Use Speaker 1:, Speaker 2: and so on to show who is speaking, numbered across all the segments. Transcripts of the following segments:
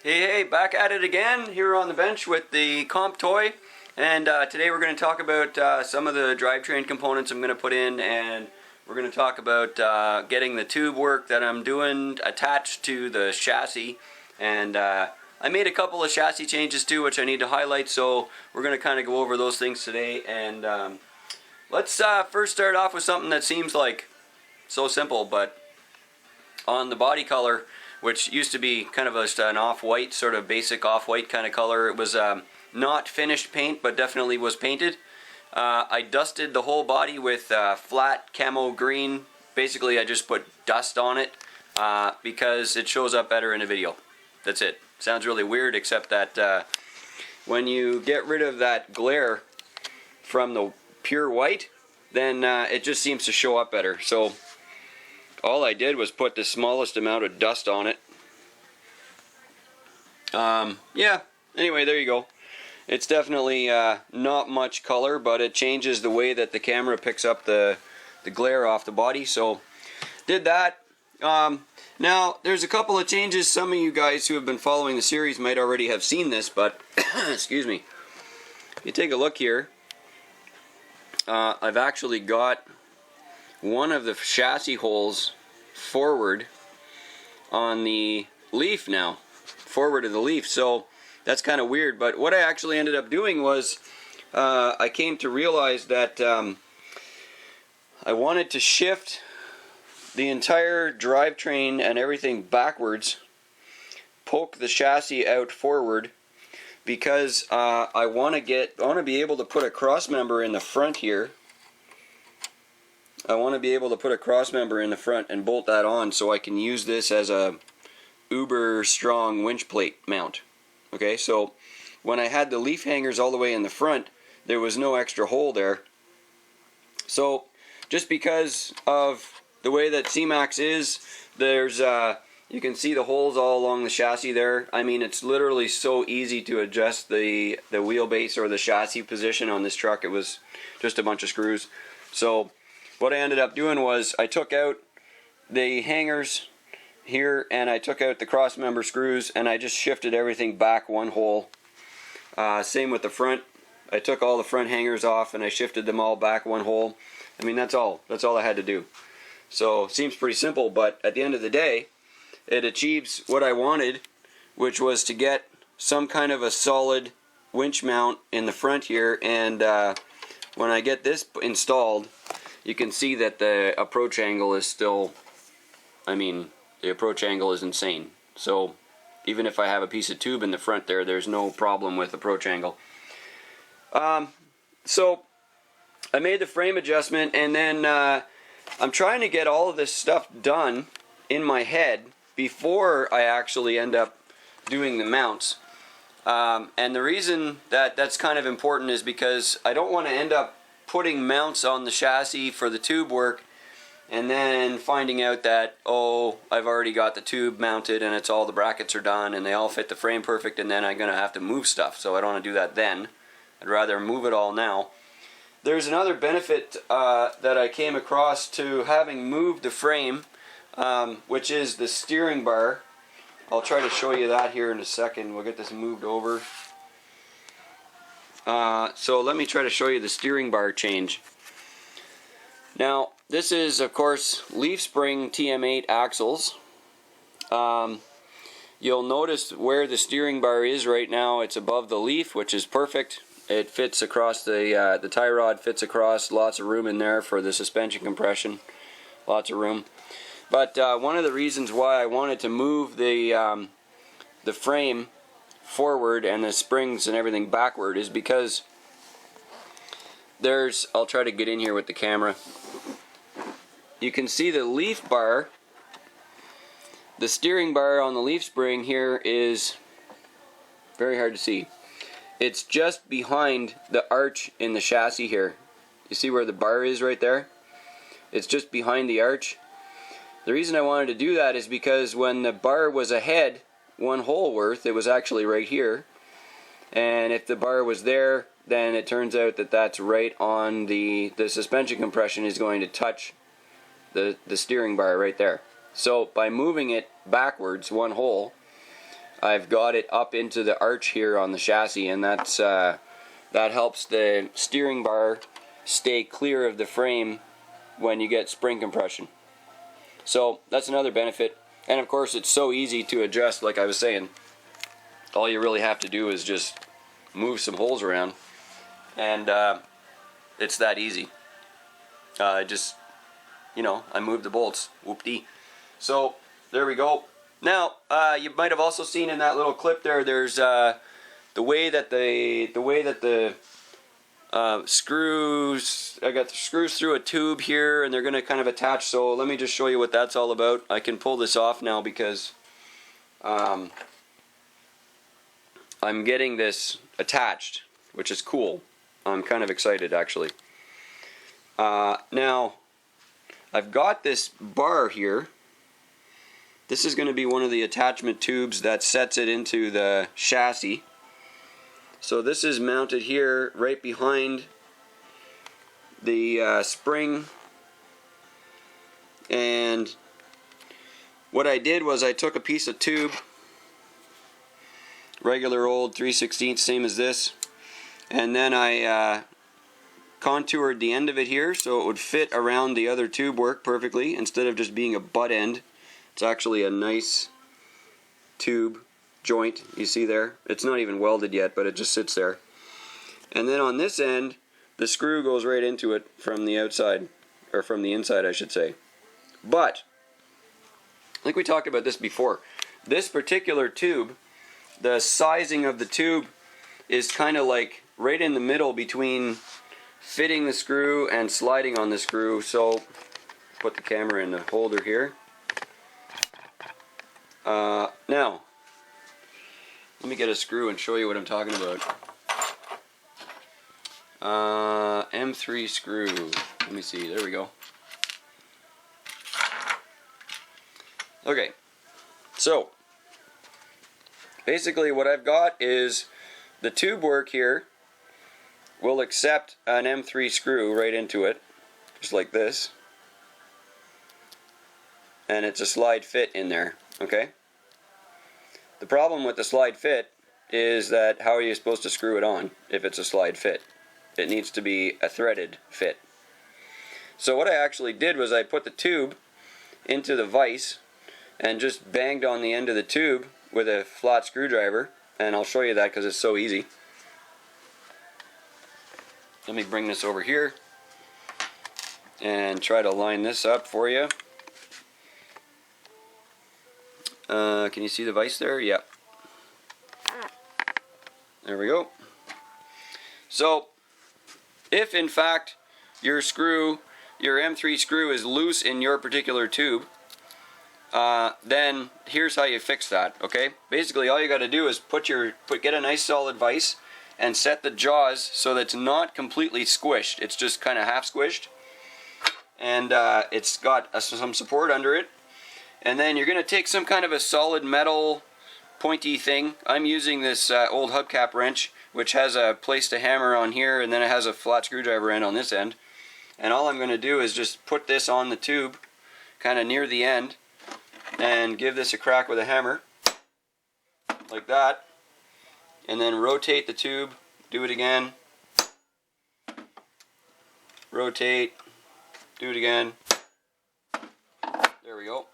Speaker 1: Hey, back at it again here on the bench with the comp toy. And today we're going to talk about some of the drivetrain components I'm going to put in, and we're going to talk about getting the tube work that I'm doing attached to the chassis. And I made a couple of chassis changes too, which I need to highlight, so we're going to kind of go over those things today. And let's first start off with something that seems like so simple, but on the body color, which used to be kind of an off-white, sort of basic off-white kind of color. It was not finished paint, but definitely was painted. I dusted the whole body with flat camo green. Basically, I just put dust on it because it shows up better in a video. That's it. Sounds really weird, except that when you get rid of that glare from the pure white, then it just seems to show up better. So all I did was put the smallest amount of dust on it. Yeah, anyway, there you go. It's definitely not much color, but it changes the way that the camera picks up the glare off the body. So, did that. Now, there's a couple of changes. Some of you guys who have been following the series might already have seen this, but, excuse me. You take a look here. I've actually got one of the chassis holes forward on the leaf now, forward of the leaf, so that's kind of weird. But what I actually ended up doing was I came to realize that I wanted to shift the entire drivetrain and everything backwards, poke the chassis out forward, because I want to be able to put a cross member in the front here. I want to be able to put a cross member in the front and bolt that on, so I can use this as a uber strong winch plate mount. Okay, so when I had the leaf hangers all the way in the front, there was no extra hole there. So just because of the way that CMAX is, there's you can see the holes all along the chassis there. I mean, it's literally so easy to adjust the wheelbase or the chassis position on this truck. It was just a bunch of screws. So what I ended up doing was I took out the hangers here and I took out the cross member screws, and I just shifted everything back one hole. Same with the front. I took all the front hangers off and I shifted them all back one hole. I mean, that's all I had to do. So seems pretty simple, but at the end of the day, it achieves what I wanted, which was to get some kind of a solid winch mount in the front here. And when I get this installed, you can see that the approach angle is still, I mean, the approach angle is insane. So even if I have a piece of tube in the front there, there's no problem with approach angle. So I made the frame adjustment, and then I'm trying to get all of this stuff done in my head before I actually end up doing the mounts. And the reason that that's kind of important is because I don't want to end up putting mounts on the chassis for the tube work and then finding out that, oh, I've already got the tube mounted and it's all the brackets are done and they all fit the frame perfect, and then I'm going to have to move stuff. So I don't want to do that then. I'd rather move it all now. There's another benefit that I came across to having moved the frame, which is the steering bar. I'll try to show you that here in a second. We'll get this moved over. So let me try to show you the steering bar change. Now, this is, of course, leaf spring TM8 axles. You'll notice where the steering bar is right now. It's above the leaf, which is perfect. It fits across the tie rod, fits across, lots of room in there for the suspension compression. Lots of room. But one of the reasons why I wanted to move the frame forward and the springs and everything backward is because there's, I'll try to get in here with the camera. You can see the leaf bar, the steering bar on the leaf spring here is very hard to see. It's just behind the arch in the chassis here. You see where the bar is right there? It's just behind the arch. The reason I wanted to do that is because when the bar was ahead one hole worth, it was actually right here. And if the bar was there, then it turns out that that's right on the suspension compression is going to touch the steering bar right there. So by moving it backwards one hole, I've got it up into the arch here on the chassis, and that's that helps the steering bar stay clear of the frame when you get spring compression. So that's another benefit. And of course it's so easy to adjust, like I was saying. All you really have to do is just move some holes around, and it's that easy. Just, you know, I moved the bolts. Whoop-dee. So there we go. Now you might have also seen in that little clip there, there's the way that the screws, I got the screws through a tube here, and they're going to kind of attach. So let me just show you what that's all about. I can pull this off now because I'm getting this attached, which is cool. I'm kind of excited actually. Now I've got this bar here. This is going to be one of the attachment tubes that sets it into the chassis. So this is mounted here right behind the spring, and what I did was I took a piece of tube, regular old 3/16, same as this, and then I contoured the end of it here so it would fit around the other tube work perfectly instead of just being a butt end. It's actually a nice tube joint, you see there. It's not even welded yet, but it just sits there. And then on this end, the screw goes right into it from the outside, or from the inside I should say. But, I think we talked about this before. This particular tube, the sizing of the tube is kind of like right in the middle between fitting the screw and sliding on the screw. So, put the camera in the holder here. Now, let me get a screw and show you what I'm talking about. M3 screw. Let me see. There we go. Okay. So, basically what I've got is the tube work here will accept an M3 screw right into it, just like this. And it's a slide fit in there. Okay? The problem with the slide fit is that how are you supposed to screw it on if it's a slide fit? It needs to be a threaded fit. So what I actually did was I put the tube into the vise and just banged on the end of the tube with a flat screwdriver, and I'll show you that because it's so easy. Let me bring this over here and try to line this up for you. Can you see the vise there? Yep. There we go. So, if in fact your screw, your M3 screw is loose in your particular tube, then here's how you fix that. Okay? Basically, all you got to do is get a nice solid vise and set the jaws so that it's not completely squished. It's just kind of half squished, and it's got some support under it. And then you're going to take some kind of a solid metal pointy thing. I'm using this old hubcap wrench, which has a place to hammer on here, and then it has a flat screwdriver end on this end. And all I'm going to do is just put this on the tube, kind of near the end, and give this a crack with a hammer, like that. And then rotate the tube, do it again, rotate, do it again. There we go.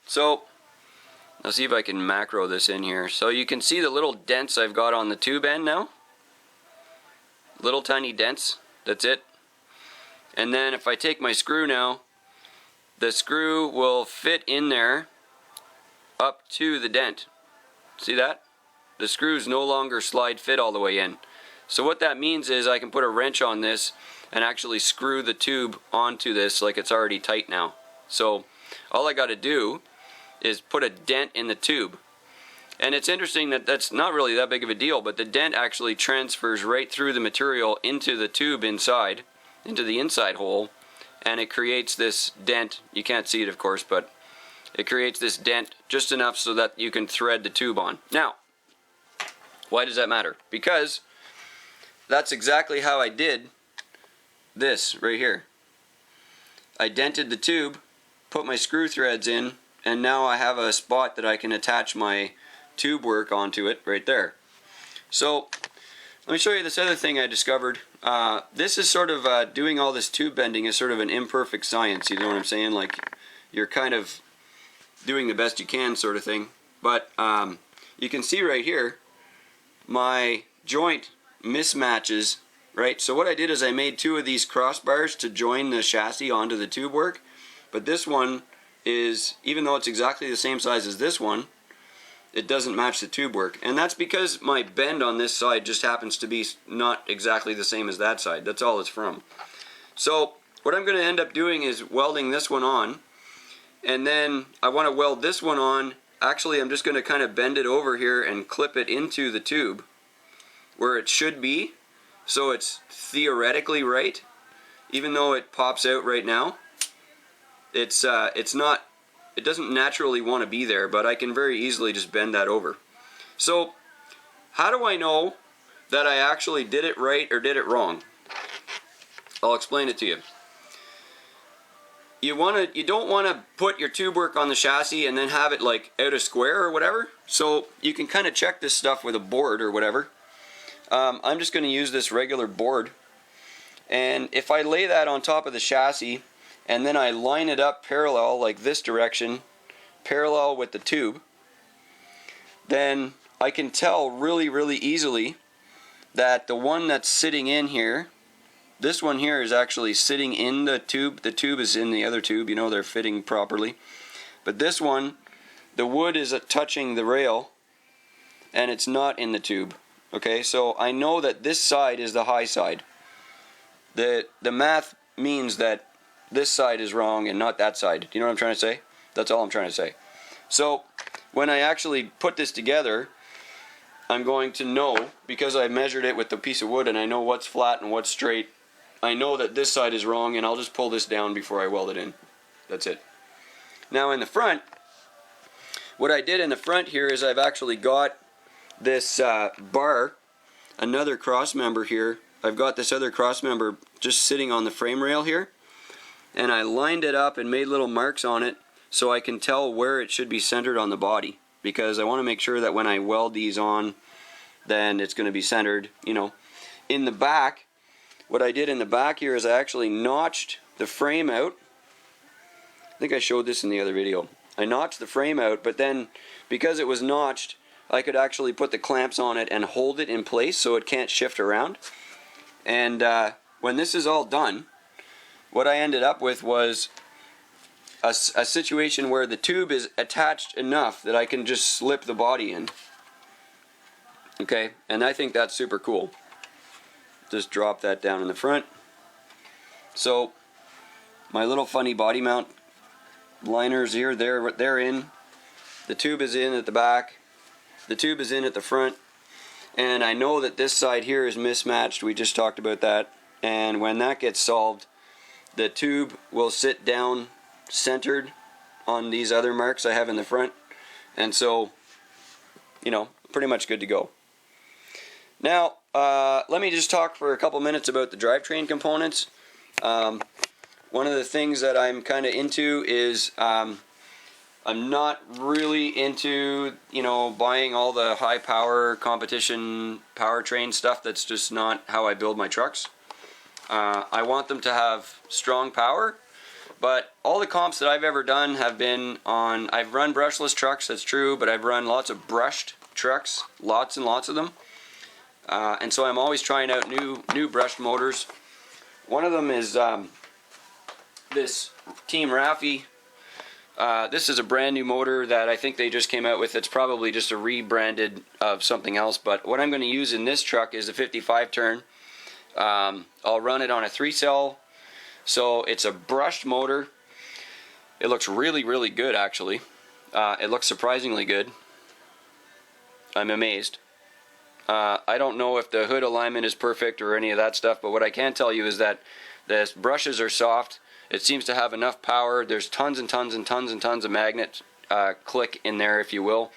Speaker 1: So, let's see if I can macro this in here. So you can see the little dents I've got on the tube end now. Little tiny dents, that's it. And then if I take my screw now, the screw will fit in there up to the dent. See that? The screws no longer slide fit all the way in. So what that means is I can put a wrench on this and actually screw the tube onto this like it's already tight now. So all I got to do is put a dent in the tube. And it's interesting that that's not really that big of a deal, but the dent actually transfers right through the material into the tube inside, into the inside hole, and it creates this dent. You can't see it of course, but it creates this dent just enough so that you can thread the tube on. Now, why does that matter? Because that's exactly how I did this right here. I dented the tube, put my screw threads in, and now I have a spot that I can attach my tube work onto it right there. So let me show you this other thing I discovered. This is sort of doing all this tube bending is sort of an imperfect science, you know what I'm saying? Like, you're kind of doing the best you can sort of thing. But you can see right here, my joint mismatches, right? So what I did is I made 2 of these crossbars to join the chassis onto the tube work. But this one is, even though it's exactly the same size as this one, it doesn't match the tube work. And that's because my bend on this side just happens to be not exactly the same as that side. That's all it's from. So what I'm going to end up doing is welding this one on, and then I want to weld this one on. Actually, I'm just going to kind of bend it over here and clip it into the tube where it should be, so it's theoretically right, even though it pops out right now. It's not, it doesn't naturally want to be there, but I can very easily just bend that over. So how do I know that I actually did it right or did it wrong? I'll explain it to you. You don't want to put your tube work on the chassis and then have it like out of square or whatever. So you can kind of check this stuff with a board or whatever. I'm just going to use this regular board, and if I lay that on top of the chassis and then I line it up parallel like this direction, parallel with the tube, then I can tell really easily that the one that's sitting in here, this one here is actually sitting in the tube is in the other tube, you know, they're fitting properly. But this one, the wood is touching the rail and it's not in the tube. Okay, so I know that this side is the high side. The math means that this side is wrong and not that side. Do you know what I'm trying to say? That's all I'm trying to say. So when I actually put this together, I'm going to know, because I measured it with the piece of wood and I know what's flat and what's straight, I know that this side is wrong, and I'll just pull this down before I weld it in. That's it. Now in the front, what I did in the front here is I've actually got this bar, another cross member here. I've got this other cross member just sitting on the frame rail here, and I lined it up and made little marks on it so I can tell where it should be centered on the body, because I want to make sure that when I weld these on, then it's going to be centered, you know. In the back, what I did in the back here is I actually notched the frame out. I think I showed this in the other video. I notched the frame out, but then because it was notched, I could actually put the clamps on it and hold it in place so it can't shift around. And when this is all done, what I ended up with was a situation where the tube is attached enough that I can just slip the body in. Okay, and I think that's super cool. Just drop that down in the front. So my little funny body mount liners here, they're in. The tube is in at the back. The tube is in at the front. And I know that this side here is mismatched. We just talked about that. And when that gets solved, the tube will sit down centered on these other marks I have in the front. And so, you know, pretty much good to go. Now, let me just talk for a couple minutes about the drivetrain components. One of the things that I'm kind of into is I'm not really into, you know, buying all the high power competition powertrain stuff. That's just not how I build my trucks. I want them to have strong power, but all the comps that I've ever done have been on, I've run brushless trucks, that's true, but I've run lots of brushed trucks, lots and lots of them. And so I'm always trying out new brushed motors. One of them is this Team Raffi. This is a brand new motor that I think they just came out with. It's probably just a rebranded of something else, but what I'm going to use in this truck is a 55 turn. I'll run it on a 3-cell, so it's a brushed motor. It looks really good, actually. It looks surprisingly good. I'm amazed. I don't know if the hood alignment is perfect or any of that stuff, but what I can tell you is that the brushes are soft. It seems to have enough power. There's tons and tons of magnet click in there, if you will.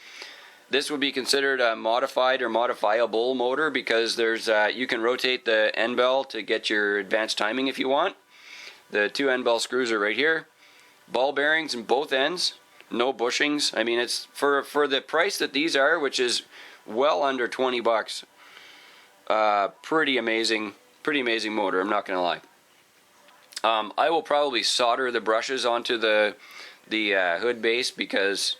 Speaker 1: This would be considered a modified or modifiable motor because there's you can rotate the end bell to get your advanced timing if you want. The 2 end bell screws are right here. Ball bearings in both ends. no bushings. I mean, it's for the price that these are, which is well under 20 bucks. Pretty amazing motor, I'm not gonna lie. I will probably solder the brushes onto the hood base, because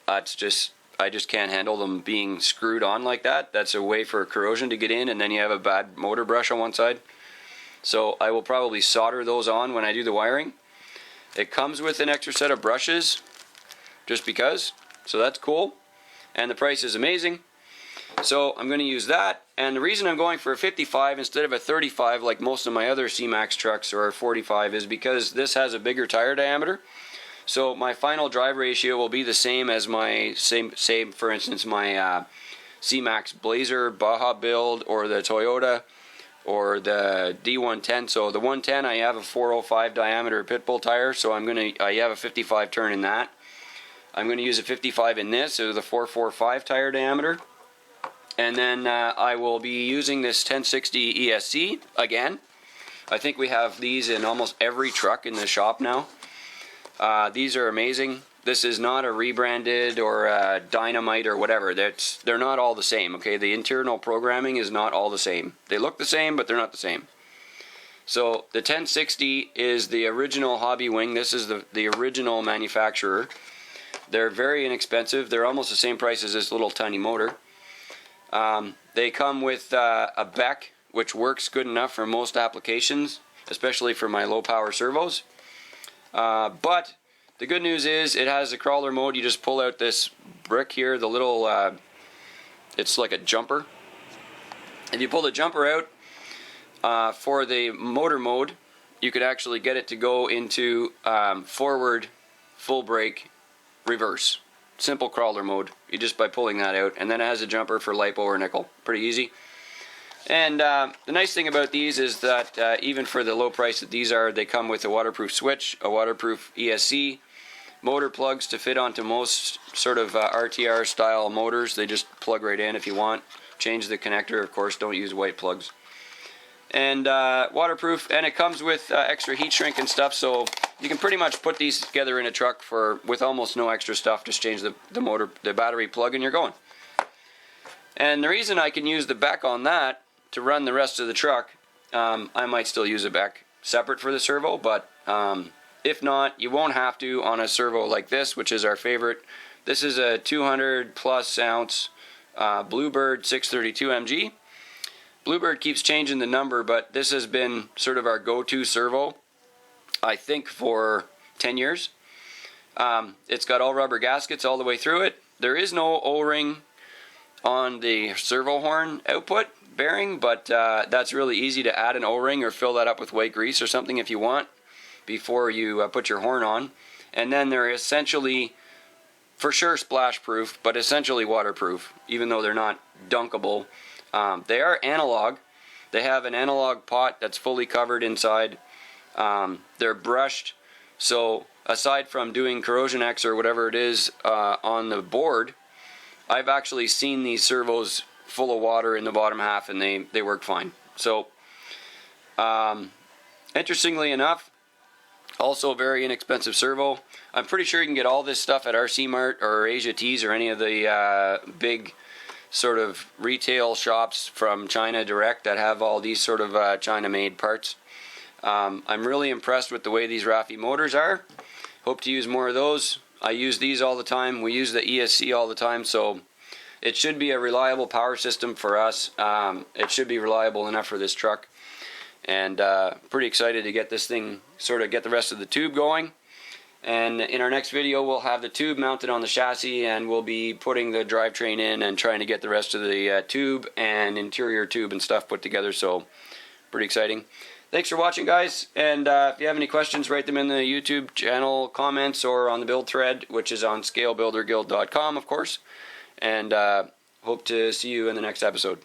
Speaker 1: I just can't handle them being screwed on like that. That's a way for corrosion to get in, and then you have a bad motor brush on one side. So I will probably solder those on when I do the wiring. It comes with an extra set of brushes, just because, so that's cool, and the price is amazing. So I'm going to use that, and the reason I'm going for a 55 instead of a 35 like most of my other CMAX trucks, or a 45, is because this has a bigger tire diameter. So my final drive ratio will be the same as my for instance, my CMAX Blazer Baja build, or the Toyota, or the D110. So the 110, I have a 405 diameter Pitbull tire, so I have a 55 turn in that. I'm going to use a 55 in this, so the 445 tire diameter. And then I will be using this 1060 ESC again. I think we have these in almost every truck in the shop now. These are amazing. This is not a rebranded or a Dynamite or whatever. They're not all the same, okay? The internal programming is not all the same. They look the same, but they're not the same. So the 1060 is the original hobby wing. This is the original manufacturer. They're very inexpensive. They're almost the same price as this little tiny motor. They come with a Beck, which works good enough for most applications, especially for my low power servos. But the good news is it has a crawler mode. You just pull out this brick here, the little, it's like a jumper. If you pull the jumper out for the motor mode, you could actually get it to go into forward, full brake, reverse. Simple crawler mode, just by pulling that out. And then it has a jumper for LiPo or nickel. Pretty easy. And the nice thing about these is that even for the low price that these are, they come with a waterproof switch, a waterproof ESC, motor plugs to fit onto most sort of RTR style motors. They just plug right in if you want. Change the connector, of course, don't use white plugs. And waterproof, and it comes with extra heat shrink and stuff, so you can pretty much put these together in a truck with almost no extra stuff. Just change the battery plug and you're going. And the reason I can use the Beck on that to run the rest of the truck, I might still use a Beck separate for the servo, but if not, you won't have to on a servo like this, which is our favorite. This is a 200 plus ounce Bluebird 632 MG. Bluebird keeps changing the number, but this has been sort of our go-to servo, I think, for 10 years. It's got all rubber gaskets all the way through it. There is no O-ring on the servo horn output bearing, but that's really easy to add an O-ring or fill that up with white grease or something if you want before you put your horn on. And then they're essentially, for sure, splash proof, but essentially waterproof, even though they're not dunkable. They are analog. They have an analog pot that's fully covered inside. They're brushed, so aside from doing Corrosion X or whatever it is on the board, I've actually seen these servos full of water in the bottom half, and they work fine. So interestingly enough, also a very inexpensive servo. I'm pretty sure you can get all this stuff at RC Mart or Asia Tees or any of the big sort of retail shops from China direct that have all these sort of China-made parts. I'm really impressed with the way these Raffi motors are. Hope to use more of those. I use these all the time. We use the ESC all the time, so it should be a reliable power system for us. It should be reliable enough for this truck. And pretty excited to get this thing, sort of get the rest of the tube going. And in our next video, we'll have the tube mounted on the chassis, and we'll be putting the drivetrain in and trying to get the rest of the tube and interior tube and stuff put together. So pretty exciting. Thanks for watching, guys. And if you have any questions, write them in the YouTube channel comments or on the build thread, which is on scalebuilderguild.com, of course. And hope to see you in the next episode.